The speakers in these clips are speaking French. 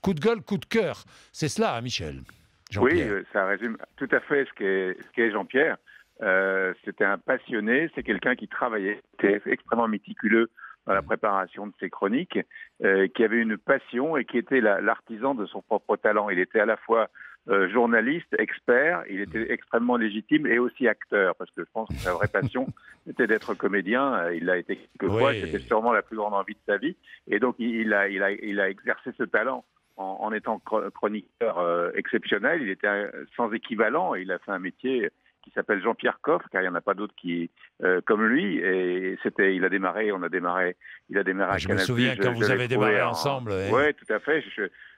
coup de gueule, coup de cœur. C'est cela, hein, Michel. Oui, Jean-Pierre. ça résume tout à fait ce qu'est Jean-Pierre. C'était un passionné, c'est quelqu'un qui travaillait, était extrêmement méticuleux dans la préparation de ses chroniques, qui avait une passion et qui était l'artisan de son propre talent. Il était à la fois journaliste, expert, il était extrêmement légitime et aussi acteur, parce que je pense que sa vraie passion était d'être comédien. Il l'a été quelquefois, Oui. c'était sûrement la plus grande envie de sa vie. Et donc il a exercé ce talent en étant chroniqueur exceptionnel. Il était sans équivalent et il a fait un métier qui s'appelle Jean-Pierre Coff, car il n'y en a pas d'autres qui comme lui. Et il a démarré à Je me Canal+. souviens quand vous avez démarré ensemble. Oui, tout à fait.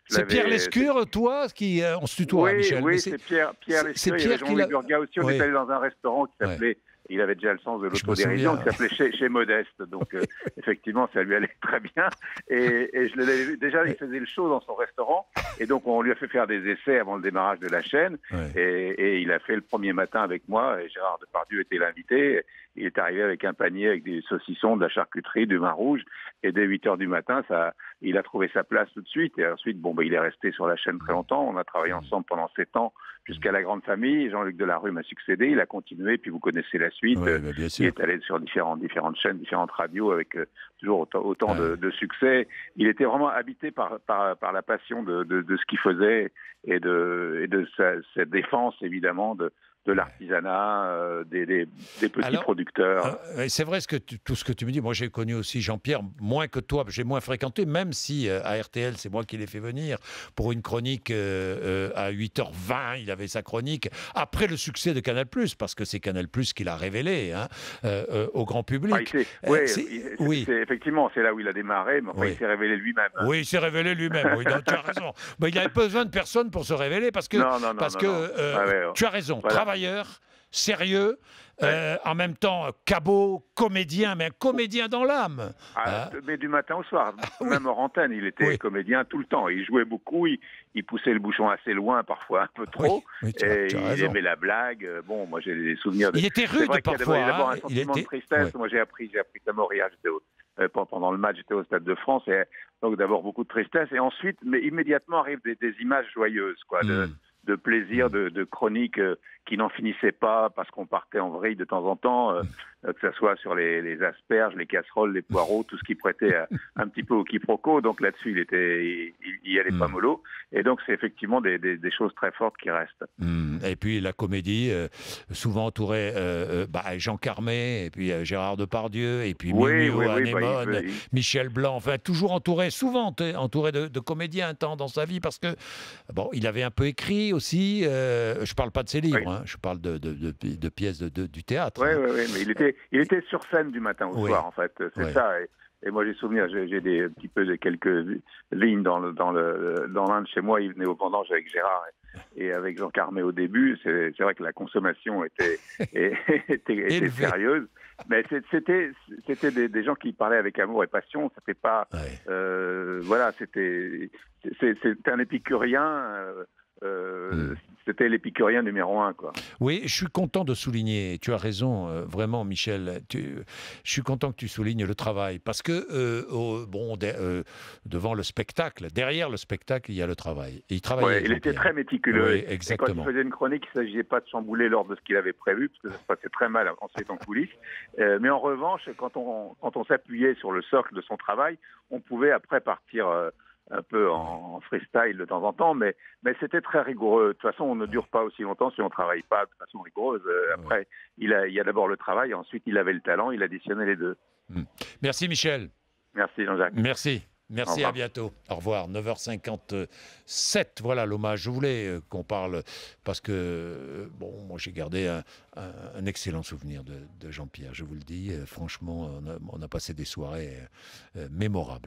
C'est Pierre Lescure, toi, on se tutoie, oui, Michel. Oui, c'est Pierre Lescure. C'est Il y Pierre avait Jean-Louis Burga aussi. On est allé dans un restaurant qui s'appelait... Il avait déjà le sens de l'autodérision, qui s'appelait chez Modeste. Donc, effectivement, ça lui allait très bien. Et je l'avais vu. Déjà, il faisait le show dans son restaurant. Et donc, on lui a fait faire des essais avant le démarrage de la chaîne. Et il a fait le premier matin avec moi. Et Gérard Depardieu était l'invité. Il est arrivé avec un panier avec des saucissons, de la charcuterie, du vin rouge. Et dès 8h du matin, il a trouvé sa place tout de suite. Et ensuite, il est resté sur la chaîne très longtemps. On a travaillé ensemble pendant 7 ans jusqu'à La Grande Famille. Jean-Luc Delarue m'a succédé. Il a continué. Puis vous connaissez la suite. Bien sûr. Il est allé sur différentes chaînes, différentes radios avec toujours autant de succès. Il était vraiment habité par la passion de ce qu'il faisait et de sa défense, évidemment, de l'artisanat, des petits producteurs. C'est vrai tout ce que tu me dis. Moi, j'ai connu aussi Jean-Pierre, moins que toi, j'ai moins fréquenté, même si à RTL, c'est moi qui l'ai fait venir pour une chronique à 8h20, il avait sa chronique, après le succès de Canal+, parce que c'est Canal+, qui l'a révélé au grand public. Effectivement, c'est là où il a démarré, mais enfin, il s'est révélé lui-même. Oui, il s'est révélé lui-même, oui, non, tu as raison. Mais il n'avait pas besoin de personne pour se révéler, parce que tu as raison, travailleur, sérieux, en même temps cabot, comédien, mais un comédien dans l'âme. Mais du matin au soir, même hors antenne, il était comédien tout le temps. Il jouait beaucoup, il poussait le bouchon assez loin, parfois un peu trop, et il aimait la blague. Bon, moi j'ai des souvenirs Il était rude parfois. Il y avait d'abord un sentiment de tristesse. Moi j'ai appris sa mort hier, pendant le match, j'étais au Stade de France, et donc d'abord beaucoup de tristesse, et ensuite, mais immédiatement arrivent des images joyeuses, quoi, de plaisir, de chroniques qui n'en finissaient pas parce qu'on partait en vrille de temps en temps, que ce soit sur les asperges, les casseroles, les poireaux, tout ce qui prêtait un petit peu au quiproquo. Donc là-dessus, il y allait pas mollo. Et donc c'est effectivement des choses très fortes qui restent. Et puis la comédie, souvent entourée Jean Carmet, et puis Gérard Depardieu, et puis Anémone, Michel Blanc, enfin toujours souvent entouré de comédiens un temps dans sa vie, parce que il avait un peu écrit aussi. Je parle pas de ses livres, je parle de pièces du théâtre. Oui, mais il était sur scène du matin au soir, en fait. C'est ça. Et moi, j'ai souvenir, j'ai quelques lignes dans l'un de chez moi. Il venait au vendange avec Gérard et avec Jean Carmet au début. C'est vrai que la consommation était sérieuse. Mais c'était des gens qui parlaient avec amour et passion. C'était pas, c'était un épicurien. C'était l'épicurien numéro 1, quoi. Oui, je suis content de souligner, tu as raison, vraiment, Michel, je suis content que tu soulignes le travail, parce que, devant le spectacle, derrière le spectacle, il y a le travail. Et il était très méticuleux. Oui, exactement. Et quand il faisait une chronique, il ne s'agissait pas de chambouler l'ordre de ce qu'il avait prévu, parce que ça se passait très mal ensuite en coulisses. Mais en revanche, quand on s'appuyait sur le socle de son travail, on pouvait après partir un peu en freestyle de temps en temps, mais c'était très rigoureux. De toute façon, on ne dure pas aussi longtemps si on ne travaille pas de façon rigoureuse. Après, il y a d'abord le travail, et ensuite il avait le talent, il additionnait les deux. Merci Michel. Merci Jean-Jacques. Merci, à bientôt. Au revoir, 9h57. Voilà l'hommage. Je voulais qu'on parle parce que, moi j'ai gardé un excellent souvenir de Jean-Pierre. Je vous le dis, franchement, on a passé des soirées mémorables.